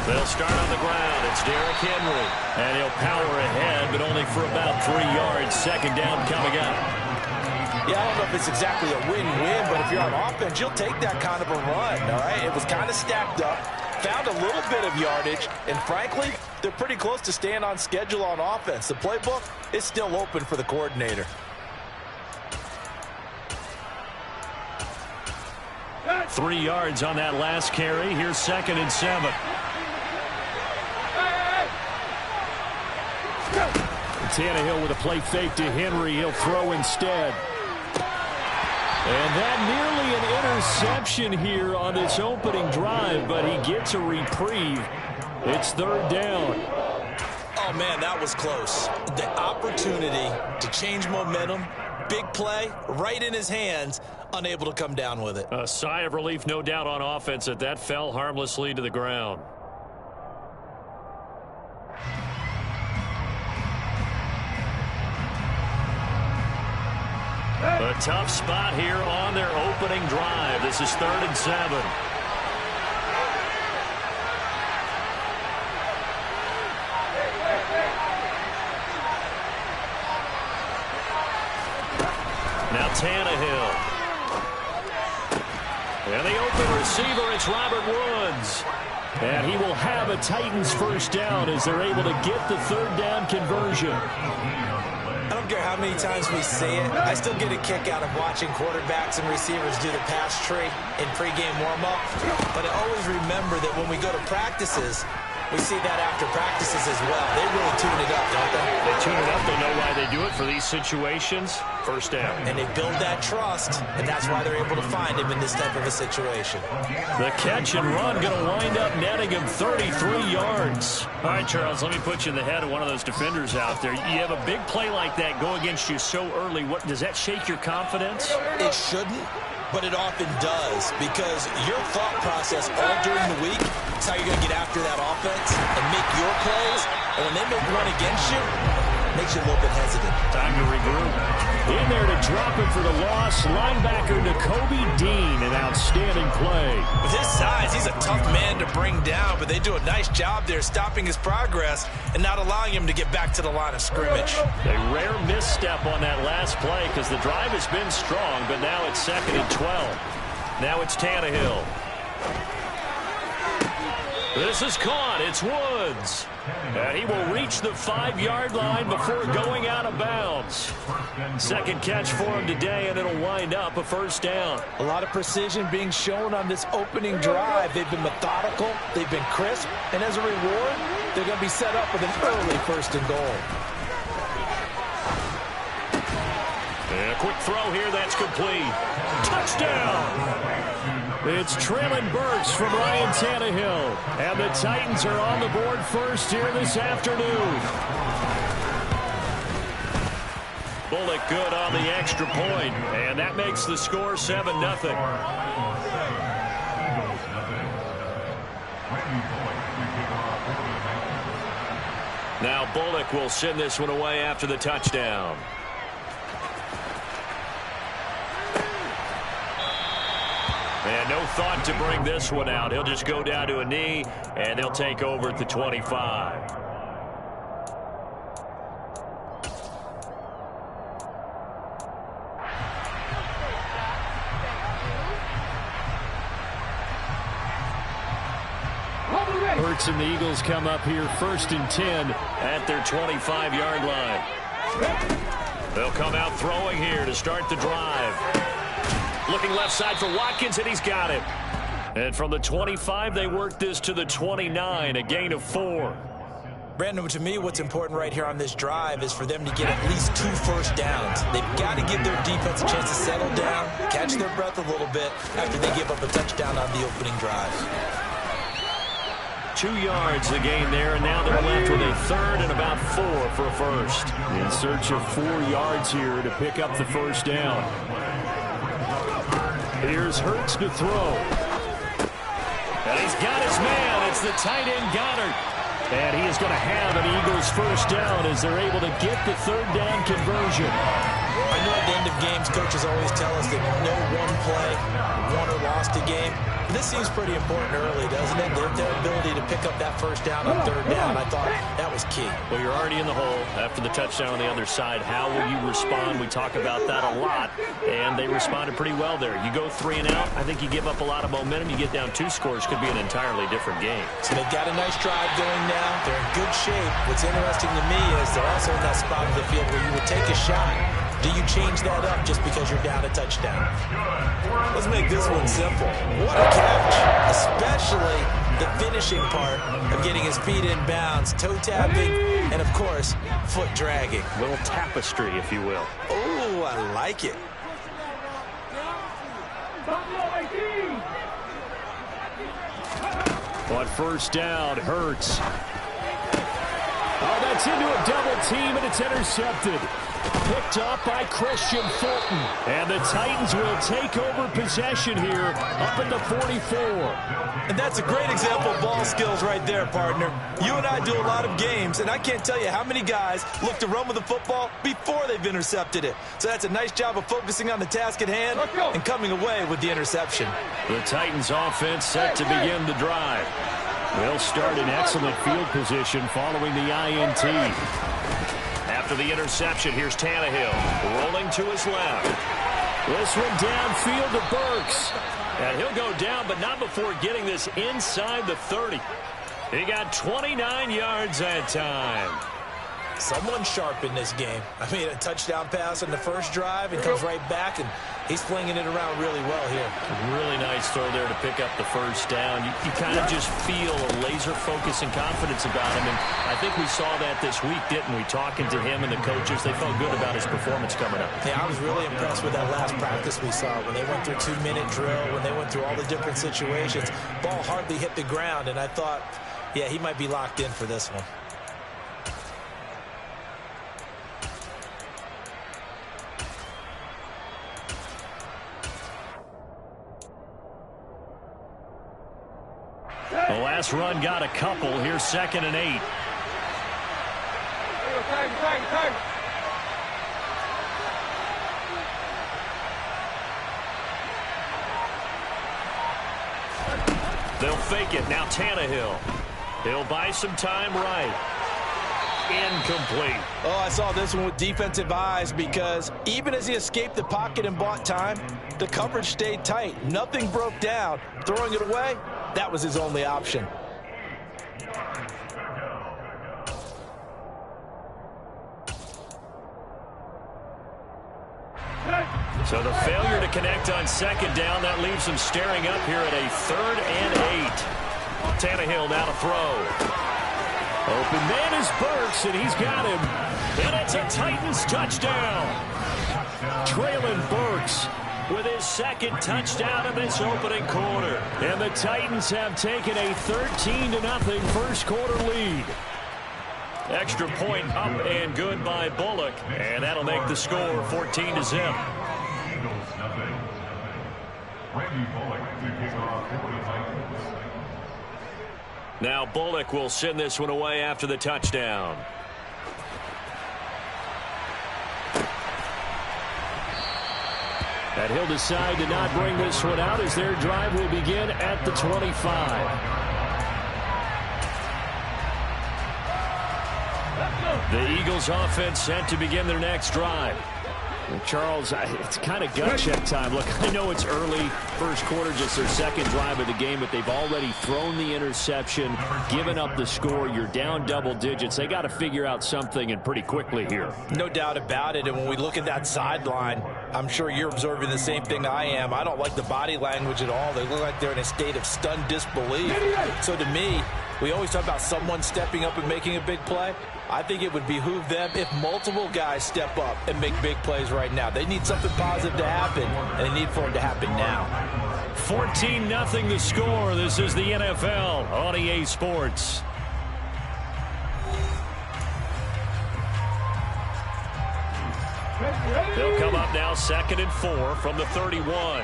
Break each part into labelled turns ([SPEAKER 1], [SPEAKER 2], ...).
[SPEAKER 1] They'll start on the ground. It's Derrick Henry. And he'll power ahead, but only for about 3 yards. Second down coming up.
[SPEAKER 2] Yeah, I don't know if it's exactly a win-win, but if you're on offense, you'll take that kind of a run, all right? It was kind of stacked up, found a little bit of yardage, and frankly, they're pretty close to staying on schedule on offense. The playbook is still open for the coordinator.
[SPEAKER 1] Three yards on that last carry. Here's 2nd and 7. Tannehill with a play fake to Henry. He'll throw instead. And that nearly an interception here on this opening drive, but he gets a reprieve. It's 3rd down.
[SPEAKER 2] Oh, man, that was close. The opportunity to change momentum, big play, right in his hands, unable to come down with it.
[SPEAKER 1] A sigh of relief, no doubt, on offense that fell harmlessly to the ground. A tough spot here on their opening drive. This is 3rd and 7. Now Tannehill. And the open receiver, it's Robert Woods. And he will have a Titans first down as they're able to get the 3rd down conversion.
[SPEAKER 2] I don't care how many times we say it, I still get a kick out of watching quarterbacks and receivers do the pass tree in pregame warm-up. But I always remember that when we go to practices, we see that after practices as well. They really tune it up, don't they?
[SPEAKER 1] They tune it up. They know why they do it for these situations. First down.
[SPEAKER 2] And they build that trust, and that's why they're able to find him in this type of a situation.
[SPEAKER 1] The catch and run going to wind up netting him 33 yards. All right, Charles, let me put you in the head of one of those defenders out there. You have a big play like that go against you so early. What does that shake your confidence?
[SPEAKER 2] It shouldn't, but it often does, because your thought process all during the week is how you're going to get after that offense and make your plays. And when they make one against you, it makes you a little bit hesitant.
[SPEAKER 1] Time to regroup. In there to drop him for the loss, linebacker Nakobe Dean, an outstanding play.
[SPEAKER 2] With his size, he's a tough man to bring down, but they do a nice job there stopping his progress and not allowing him to get back to the line of scrimmage.
[SPEAKER 1] A rare misstep on that last play because the drive has been strong, but now it's 2nd and 12. Now it's Tannehill. This is caught. It's Woods. And he will reach the 5-yard line before going out of bounds. Second catch for him today, and it'll wind up a first down.
[SPEAKER 2] A lot of precision being shown on this opening drive. They've been methodical. They've been crisp. And as a reward, they're going to be set up with an early 1st and goal.
[SPEAKER 1] And a quick throw here. That's complete. Touchdown. It's Traylon Burks from Ryan Tannehill. And the Titans are on the board first here this afternoon. Bullock good on the extra point, and that makes the score 7-0. Now Bullock will send this one away after the touchdown. And no thought to bring this one out. He'll just go down to a knee, and they'll take over at the 25. Hurts and the Eagles come up here 1st and 10 at their 25-yard line. They'll come out throwing here to start the drive. Looking left side for Watkins, and he's got it. And from the 25, they work this to the 29, a gain of 4.
[SPEAKER 2] Brandon, to me, what's important right here on this drive is for them to get at least 2 first downs. They've got to give their defense a chance to settle down, catch their breath a little bit after they give up a touchdown on the opening drive.
[SPEAKER 1] 2 yards the gain there, and now they're left with a 3rd and about 4 for a first. In search of 4 yards here to pick up the first down. Here's Hurts to throw. And he's got his man. It's the tight end Goddard. And he is going to have an Eagles first down as they're able to get the 3rd down conversion.
[SPEAKER 2] I know end of games, coaches always tell us that no one play won or lost a game. This seems pretty important early, doesn't it? Their ability to pick up that first down on third down, I thought that was key.
[SPEAKER 1] Well, you're already in the hole after the touchdown on the other side. How will you respond? We talk about that a lot, and they responded pretty well there. You go 3 and out, I think you give up a lot of momentum. You get down 2 scores, could be an entirely different game.
[SPEAKER 2] So they've got a nice drive going now. They're in good shape. What's interesting to me is they're also in that spot of the field where you would take a shot. Do you change that up just because you're down a touchdown? Let's make this one simple. What a catch, especially the finishing part of getting his feet in bounds, toe tapping, and, of course, foot dragging.
[SPEAKER 1] A little tapestry, if you will.
[SPEAKER 2] Oh, I like it.
[SPEAKER 1] On first down, Hurts. Oh, that's into a double team, and it's intercepted. Picked up by Christian Fulton. And the Titans will take over possession here up in the 44.
[SPEAKER 2] And that's a great example of ball skills right there, partner. You and I do a lot of games, and I can't tell you how many guys look to run with the football before they've intercepted it. So that's a nice job of focusing on the task at hand and coming away with the interception.
[SPEAKER 1] The Titans offense set to begin the drive. They'll start in excellent field position following the INT. After the interception, here's Tannehill rolling to his left. This one downfield to Burks. And he'll go down, but not before getting this inside the 30. He got 29 yards that time.
[SPEAKER 2] Someone sharp in this game. I mean, a touchdown pass in the first drive and comes right back, and he's flinging it around really well here.
[SPEAKER 1] Really nice throw there to pick up the first down. You kind of just feel a laser focus and confidence about him, and I think we saw that this week, didn't we? Talking to him and the coaches, they felt good about his performance coming up.
[SPEAKER 2] Yeah, I was really impressed with that last practice we saw when they went through 2-minute drill, when they went through all the different situations. Ball hardly hit the ground, and I thought, yeah, he might be locked in for this one.
[SPEAKER 1] The last run got a couple. Here's 2nd and 8. They'll fake it. Now Tannehill. He'll buy some time right. Incomplete.
[SPEAKER 2] Oh, I saw this one with defensive eyes because even as he escaped the pocket and bought time, the coverage stayed tight. Nothing broke down. Throwing it away, that was his only option.
[SPEAKER 1] So the failure to connect on 2nd down, that leaves them staring up here at a 3rd and 8. Tannehill now to throw. Open man is Burks, and he's got him. And it's a Titans touchdown. Traylon Burks with his 2nd touchdown of this opening quarter. And the Titans have taken a 13-0 first quarter lead. Extra point up and good by Bullock. And that'll make the score 14-0. Now Bullock will send this one away after the touchdown. And he'll decide to not bring this one out as their drive will begin at the 25. The Eagles offense set to begin their next drive. And Charles, it's kind of gut check time. Look, I know it's early, first quarter, just their 2nd drive of the game, but they've already thrown the interception, given up the score. You're down double digits. They got to figure out something, and pretty quickly here.
[SPEAKER 2] No doubt about it. And when we look at that sideline, I'm sure you're observing the same thing I am. I don't like the body language at all. They look like they're in a state of stunned disbelief. So to me, we always talk about someone stepping up and making a big play. I think it would behoove them if multiple guys step up and make big plays right now. They need something positive to happen, and they need for it to happen now.
[SPEAKER 1] 14-0 the score. This is the NFL on EA Sports. They'll come up now 2nd and 4 from the 31.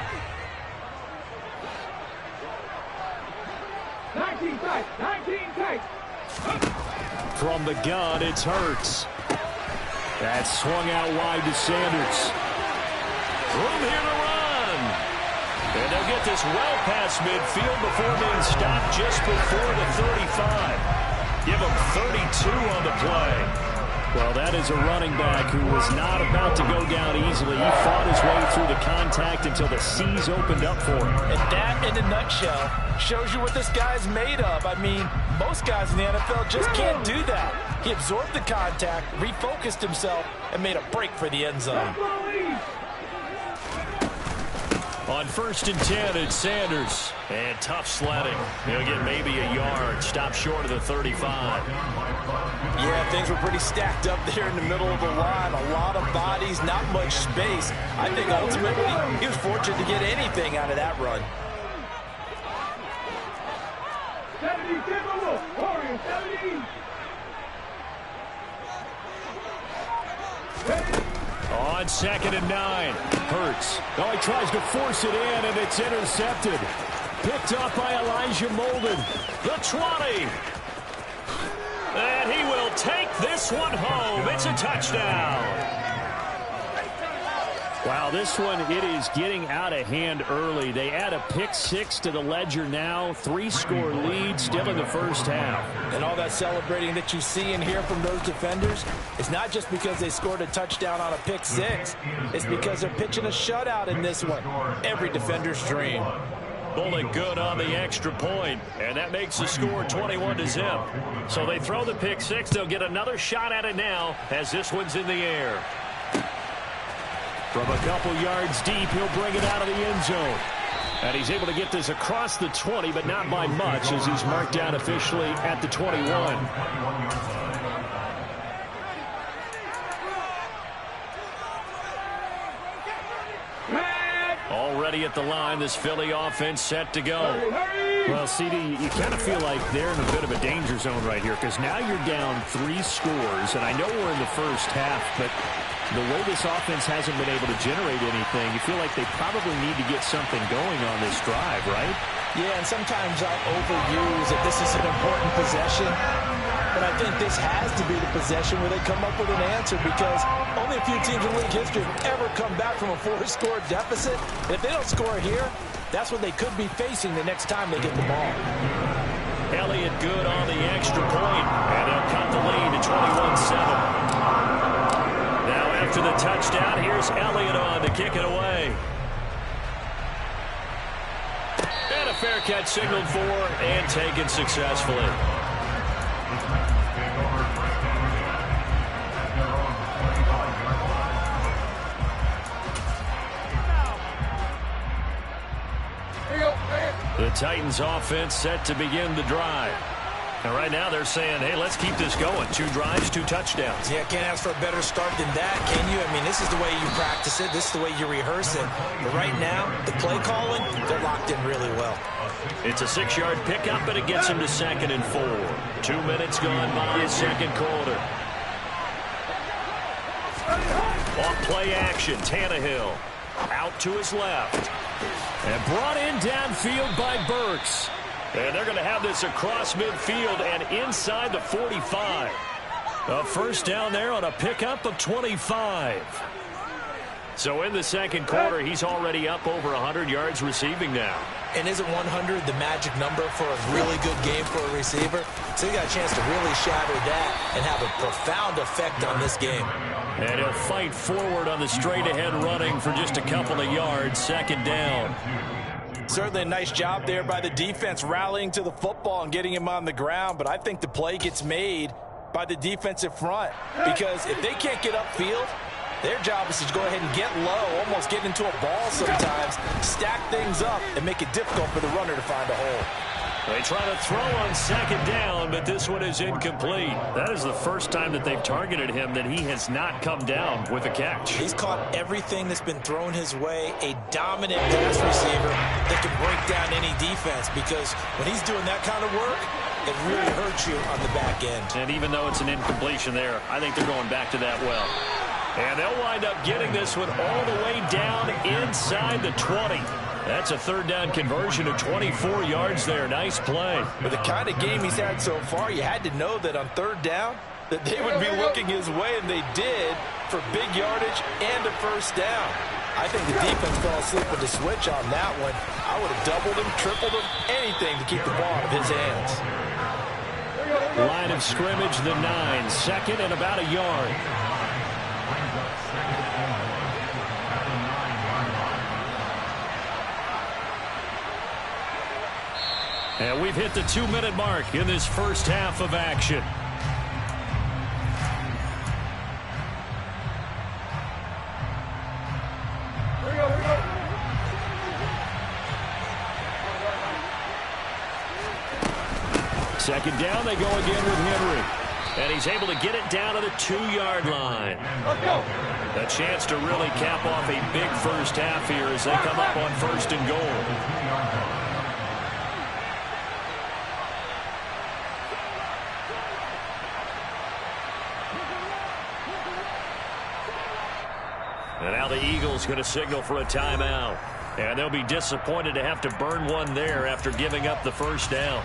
[SPEAKER 3] 19 tight.
[SPEAKER 1] From the gun, it's Hurts. That's swung out wide to Sanders. Room here to run. And they'll get this well past midfield before being stopped just before the 35. Give them 32 on the play.
[SPEAKER 4] Well, that is a running back who was not about to go down easily. He fought his way through the contact until the seas opened up for him.
[SPEAKER 5] And that, in a nutshell, shows you what this guy's made of. I mean, most guys in the NFL just can't do that. He absorbed the contact, refocused himself, and made a break for the end zone.
[SPEAKER 1] On 1st and 10, it's Sanders. And tough sledding. He'll get maybe a yard. Stop short of the 35.
[SPEAKER 5] Yeah, things were pretty stacked up there in the middle of the line. A lot of bodies, not much space. I think ultimately he was fortunate to get anything out of that run.
[SPEAKER 3] 70, Warriors, 70.
[SPEAKER 1] On 2nd and 9, Hurts.
[SPEAKER 4] Oh, he tries to force it in, and it's intercepted. Picked up by Elijah Molden.
[SPEAKER 1] The 20. And he will take this one home. It's a touchdown.
[SPEAKER 4] Wow, this one, it is getting out of hand early. They add a pick 6 to the ledger now. 3-score lead still in the first half.
[SPEAKER 5] And all that celebrating that you see and hear from those defenders, it's not just because they scored a touchdown on a pick 6. It's because they're pitching a shutout in this one. Every defender's dream.
[SPEAKER 1] Bullet good on the extra point, and that makes the score 21-0. So they throw the pick 6. They'll get another shot at it now as this one's in the air.
[SPEAKER 4] From a couple yards deep, he'll bring it out of the end zone. And he's able to get this across the 20, but not by much, as he's marked down officially at the 21.
[SPEAKER 1] Already at the line, this Philly offense set to go.
[SPEAKER 4] Well, CD, you kind of feel like they're in a bit of a danger zone right here, because now you're down 3 scores, and I know we're in the first half, but the way this offense hasn't been able to generate anything, you feel like they probably need to get something going on this drive, right?
[SPEAKER 2] Yeah, and sometimes I overuse that this is an important possession. But I think this has to be the possession where they come up with an answer, because only a few teams in league history have ever come back from a 4-score deficit. And if they don't score here, that's what they could be facing the next time they get the ball.
[SPEAKER 1] Elliott good on the extra point, and they'll cut the lead to 21-7. Now after the touchdown, here's Elliott on to kick it away. And a fair catch signaled for and taken successfully. The Titans offense set to begin the drive. And right now they're saying, hey, let's keep this going. 2 drives, 2 touchdowns.
[SPEAKER 2] Yeah, can't ask for a better start than that, can you? I mean, this is the way you practice it. This is the way you rehearse it. But right now, the play calling, they're locked in really well.
[SPEAKER 1] It's a 6-yard pickup, and it gets him to 2nd and 4. 2 minutes gone by, second quarter. Off play action, Tannehill out to his left.
[SPEAKER 4] And brought in downfield by Burks.
[SPEAKER 1] And they're going to have this across midfield and inside the 45. A first down there on a pickup of 25. So in the second quarter, he's already up over 100 yards receiving now.
[SPEAKER 2] And isn't 100 the magic number for a really good game for a receiver? So he got a chance to really shatter that and have a profound effect on this game.
[SPEAKER 1] And he'll fight forward on the straight-ahead running for just a couple of yards. Second down.
[SPEAKER 5] Certainly a nice job there by the defense rallying to the football and getting him on the ground. But I think the play gets made by the defensive front, because if they can't get upfield, their job is to go ahead and get low, almost get into a ball sometimes, stack things up, and make it difficult for the runner to find a hole.
[SPEAKER 1] They try to throw on second down, but this one is incomplete. That is the first time that they've targeted him that he has not come down with a catch.
[SPEAKER 2] He's caught everything that's been thrown his way, a dominant pass receiver that can break down any defense, because when he's doing that kind of work, it really hurts you on the back end.
[SPEAKER 1] And even though it's an incompletion there, I think they're going back to that well. And they'll wind up getting this one all the way down inside the 20. That's a third down conversion of 24 yards there. Nice play.
[SPEAKER 5] With the kind of game he's had so far, you had to know that on third down that they would be looking his way, and they did, for big yardage and a first down. I think the defense fell asleep with the switch on that one. I would have doubled him, tripled him, anything to keep the ball out of his hands.
[SPEAKER 4] Line of scrimmage, the 9. Second and about a yard. And we've hit the 2-minute mark in this first half of action. Second down, they go again with Henry. And he's able to get it down to the 2-yard line. A chance to really cap off a big first half here as they come up on 1st and goal. And now the Eagles going to signal for a timeout. And they'll be disappointed to have to burn one there after giving up the first down.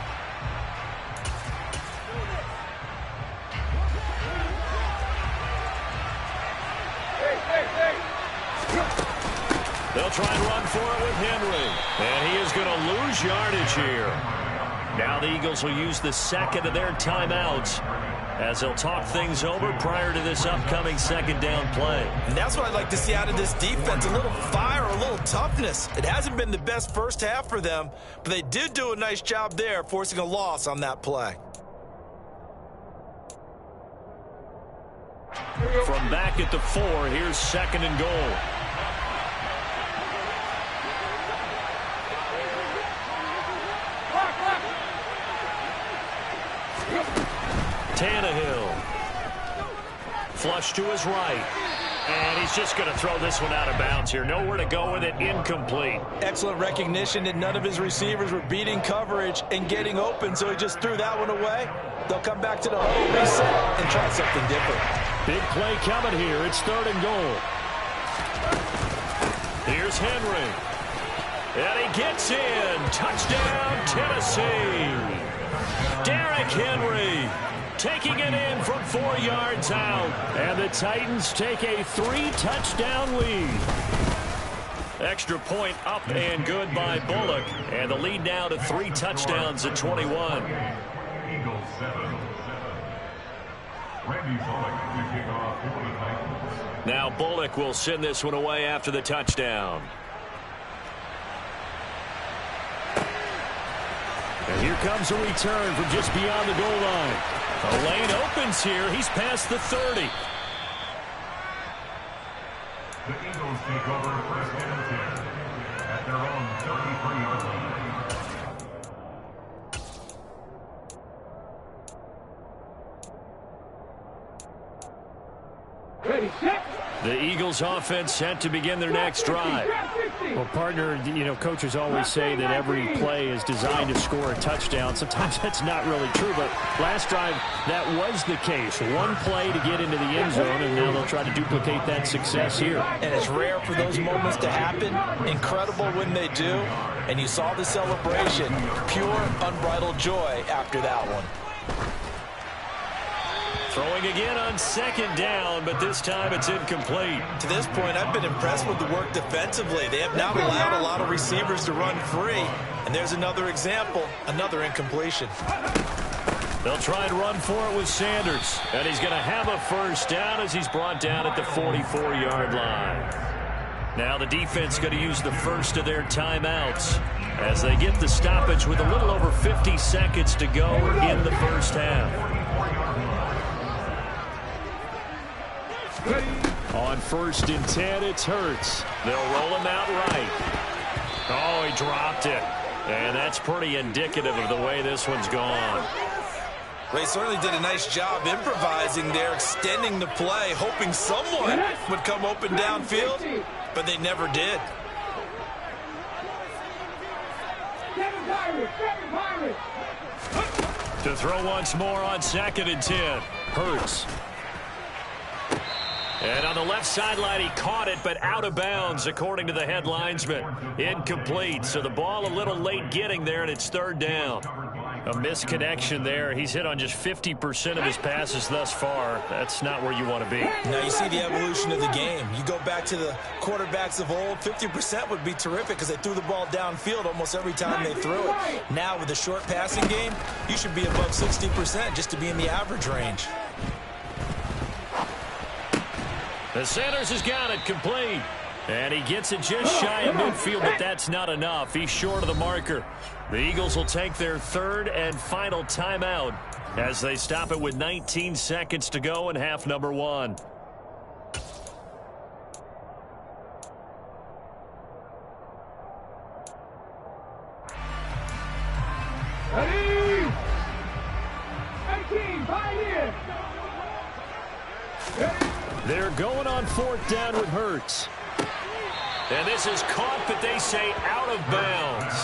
[SPEAKER 4] They'll try and run for it with Henry. And he is going to lose yardage here. Now the Eagles will use the second of their timeouts as they'll talk things over prior to this upcoming second down play.
[SPEAKER 2] And that's what I'd like to see out of this defense, a little fire, a little toughness. It hasn't been the best first half for them, but they did do a nice job there forcing a loss on that play.
[SPEAKER 4] From back at the 4, here's 2nd and goal. Tannehill. Flush to his right. And he's just going to throw this one out of bounds here. Nowhere to go with it. Incomplete.
[SPEAKER 5] Excellent recognition that none of his receivers were beating coverage and getting open, so he just threw that one away. They'll come back to the hole, reset, and try something different.
[SPEAKER 4] Big play coming here. It's 3rd and goal. Here's Henry. And he gets in. Touchdown, Tennessee. Derrick Henry taking it in from 4 yards out. And the Titans take a 3-touchdown lead. Extra point up and good by Bullock. And the lead now to 3 touchdowns at 21. Now Bullock will send this one away after the touchdown. And here comes a return from just beyond the goal line. A lane opens here. He's past the 30.
[SPEAKER 3] The Eagles take over 1st and 10 at their own 33-yard line. Ready, set.
[SPEAKER 4] The Eagles offense set to begin their next drive. Well, partner, you know, coaches always say that every play is designed to score a touchdown. Sometimes that's not really true, but last drive, that was the case. One play to get into the end zone, and now they'll try to duplicate that success here.
[SPEAKER 2] And it's rare for those moments to happen. Incredible when they do. And you saw the celebration. Pure, unbridled joy after that one.
[SPEAKER 4] Throwing again on 2nd down, but this time it's incomplete.
[SPEAKER 2] To this point, I've been impressed with the work defensively. They have not allowed a lot of receivers to run free. And there's another example, another incompletion.
[SPEAKER 4] They'll try and run for it with Sanders. And he's going to have a first down as he's brought down at the 44-yard line. Now the defense going to use the first of their timeouts as they get the stoppage with a little over 50 seconds to go in the first half. On 1st and 10, it's Hurts. They'll roll him out right. Oh, he dropped it. And that's pretty indicative of the way this one's gone.
[SPEAKER 2] They certainly did a nice job improvising there, extending the play, hoping someone would come open downfield, but they never did.
[SPEAKER 4] To throw once more on 2nd and 10. Hurts. And on the left sideline, he caught it, but out of bounds, according to the head linesman. Incomplete, so the ball a little late getting there, and it's 3rd down.
[SPEAKER 1] A misconnection there. He's hit on just 50% of his passes thus far. That's not where you want to be.
[SPEAKER 2] Now you see the evolution of the game. You go back to the quarterbacks of old, 50% would be terrific because they threw the ball downfield almost every time they threw it. Now with the short passing game, you should be above 60% just to be in the average range.
[SPEAKER 1] The Sanders has got it complete. And he gets it just shy of midfield, but that's not enough. He's short of the marker. The Eagles will take their third and final timeout as they stop it with 19 seconds to go in half number one.
[SPEAKER 6] Ready? 18, pioneer.
[SPEAKER 4] They're going on fourth down with Hurts.
[SPEAKER 1] And this is caught, but they say out of bounds.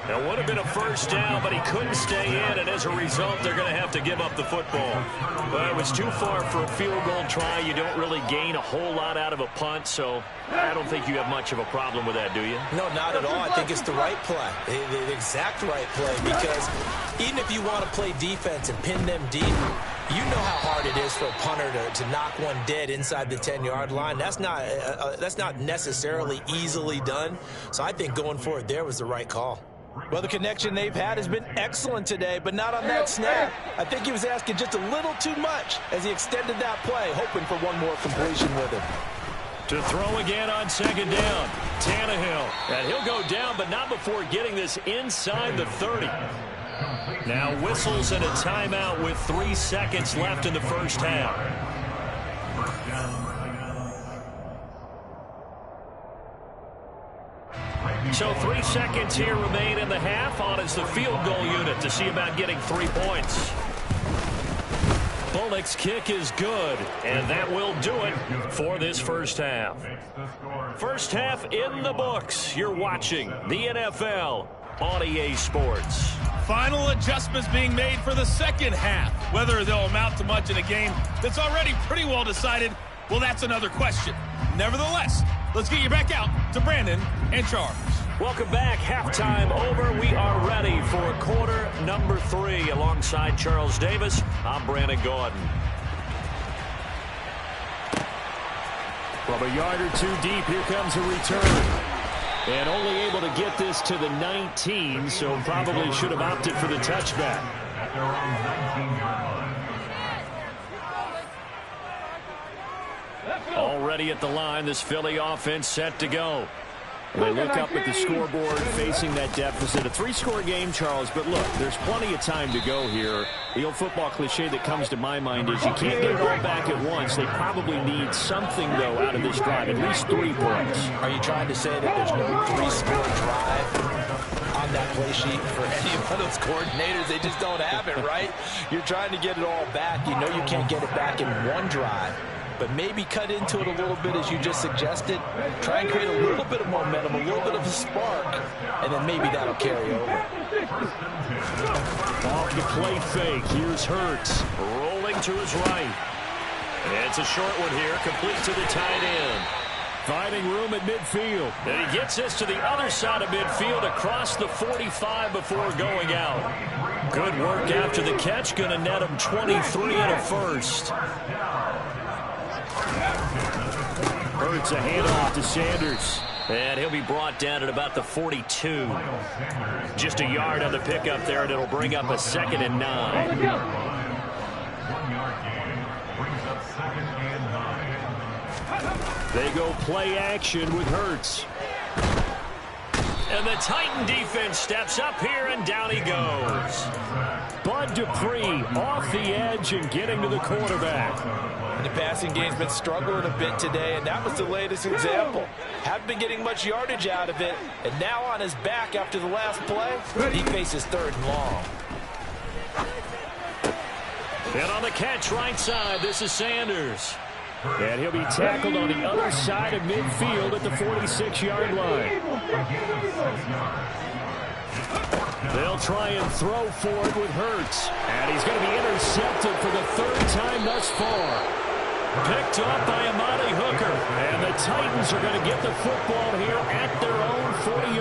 [SPEAKER 1] That would have been a first down, but he couldn't stay in, and as a result, they're going to have to give up the football. But it was too far for a field goal try. You don't really gain a whole lot out of a punt, so I don't think you have much of a problem with that, do you?
[SPEAKER 2] No, not at all. I think it's the right play, the exact right play, because even if you want to play defense and pin them deep, you know how hard it is for a punter to knock one dead inside the 10-yard line. That's not necessarily easily done. So I think going for it there was the right call.
[SPEAKER 5] Well, the connection they've had has been excellent today, but not on that snap. I think he was asking just a little too much as he extended that play, hoping for one more completion with him.
[SPEAKER 1] To throw again on second down, Tannehill. And he'll go down, but not before getting this inside the 30. Now whistles and a timeout with 3 seconds left in the first half. So 3 seconds here remain in the half. On is the field goal unit to see about getting 3 points. Bullock's kick is good, and that will do it for this first half. First half in the books. You're watching the NFL on EA Sports.
[SPEAKER 7] Final adjustments being made for the second half. Whether they'll amount to much in a game that's already pretty well decided, well, that's another question. Nevertheless, let's get you back out to Brandon and Charles.
[SPEAKER 1] Welcome back. Halftime over. We are ready for quarter number 3. Alongside Charles Davis, I'm Brandon Gordon.
[SPEAKER 4] From a yard or two deep, here comes a return. And only able to get this to the 19, so probably should have opted for the touchback.
[SPEAKER 3] At their own 19-yard line.
[SPEAKER 1] Already at the line, this Philly offense set to go. They look up at the scoreboard facing that deficit. A 3-score game, Charles, but look, there's plenty of time to go here. The old football cliche that comes to my mind is you can't get it all back at once. They probably need something, though, out of this drive, at least 3 points.
[SPEAKER 2] Are you trying to say that there's no 3-score drive on that play sheet for any of those coordinators? They just don't have it, right? You're trying to get it all back. You know you can't get it back in one drive. But maybe cut into it a little bit as you just suggested. Try and create a little bit of momentum, a little bit of a spark, and then maybe that'll carry over.
[SPEAKER 1] Off the play fake. Here's Hurts rolling to his right. It's a short one here, complete to the tight end.
[SPEAKER 4] Finding room at midfield.
[SPEAKER 1] And he gets this to the other side of midfield across the 45 before going out. Good work after the catch. Going to net him 23 and a first.
[SPEAKER 4] Hurts a handoff to Sanders.
[SPEAKER 1] And he'll be brought down at about the 42. Just a yard on the pickup there, and it'll bring up a 2nd and 9.
[SPEAKER 3] 1 yard gain brings up 2nd and 9.
[SPEAKER 4] They go play action with Hurts.
[SPEAKER 1] And the Titan defense steps up here, and down he goes.
[SPEAKER 4] Bud Dupree off the edge and getting to the quarterback.
[SPEAKER 5] And the passing game's been struggling a bit today, and that was the latest example. Haven't been getting much yardage out of it, and now on his back after the last play, he faces 3rd and long.
[SPEAKER 1] And on the catch right side, this is Sanders.
[SPEAKER 4] And he'll be tackled on the other side of midfield at the 46-yard line. They'll try and throw for it with Hurts. And he's going to be intercepted for the 3rd time thus far.
[SPEAKER 1] Picked up by Amani Hooker.
[SPEAKER 4] And the Titans are going to get the football here at their own 40-yard line.